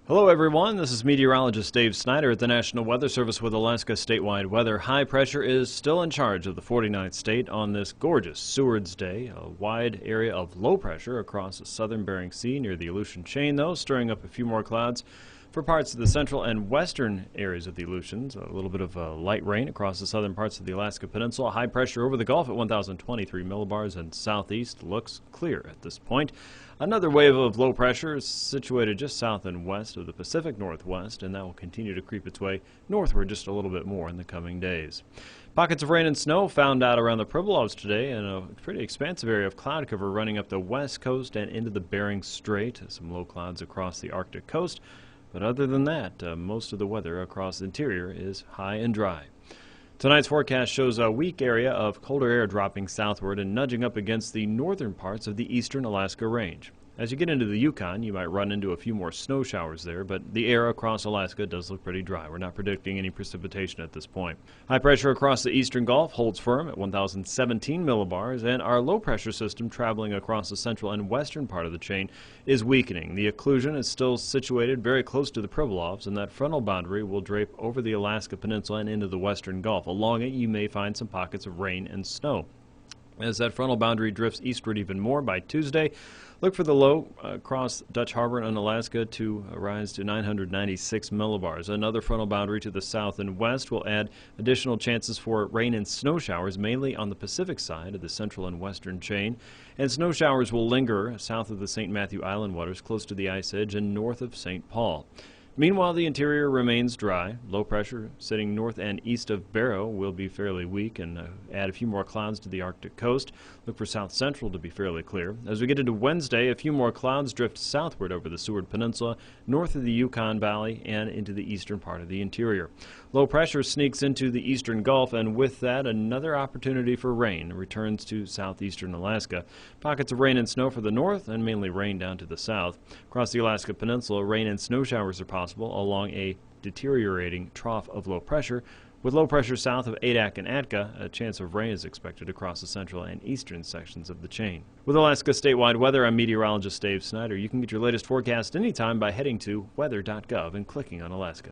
Hello everyone, this is meteorologist Dave Snyder at the National Weather Service with Alaska statewide weather. High pressure is still in charge of the 49th state on this gorgeous Seward's Day. A wide area of low pressure across the southern Bering Sea near the Aleutian Chain, though, stirring up a few more clouds for parts of the central and western areas of the Aleutians. A little bit of light rain across the southern parts of the Alaska Peninsula. High pressure over the Gulf at 1,023 millibars, and southeast looks clear at this point. Another wave of low pressure is situated just south and west of the Pacific Northwest, and that will continue to creep its way northward just a little bit more in the coming days. Pockets of rain and snow found out around the Pribilofs today, and a pretty expansive area of cloud cover running up the west coast and into the Bering Strait. Some low clouds across the Arctic coast, but other than that, most of the weather across the interior is high and dry. Tonight's forecast shows a weak area of colder air dropping southward and nudging up against the northern parts of the eastern Alaska Range. As you get into the Yukon, you might run into a few more snow showers there, but the air across Alaska does look pretty dry. We're not predicting any precipitation at this point. High pressure across the eastern Gulf holds firm at 1,017 millibars, and our low pressure system traveling across the central and western part of the chain is weakening. The occlusion is still situated very close to the Pribilofs, and that frontal boundary will drape over the Alaska Peninsula and into the western Gulf. Along it, you may find some pockets of rain and snow. As that frontal boundary drifts eastward even more by Tuesday, look for the low across Dutch Harbor and Alaska to rise to 996 millibars. Another frontal boundary to the south and west will add additional chances for rain and snow showers, mainly on the Pacific side of the central and western chain. And snow showers will linger south of the St. Matthew Island waters, close to the ice edge, and north of St. Paul. Meanwhile, the interior remains dry. Low pressure sitting north and east of Barrow will be fairly weak and add a few more clouds to the Arctic coast. Look for south central to be fairly clear. As we get into Wednesday, a few more clouds drift southward over the Seward Peninsula, north of the Yukon Valley, and into the eastern part of the interior. Low pressure sneaks into the eastern Gulf, and with that, another opportunity for rain returns to southeastern Alaska. Pockets of rain and snow for the north, and mainly rain down to the south. Across the Alaska Peninsula, rain and snow showers are possible along a deteriorating trough of low pressure. With low pressure south of Adak and Atka, a chance of rain is expected across the central and eastern sections of the chain. With Alaska statewide weather, I'm meteorologist Dave Snyder. You can get your latest forecast anytime by heading to weather.gov and clicking on Alaska.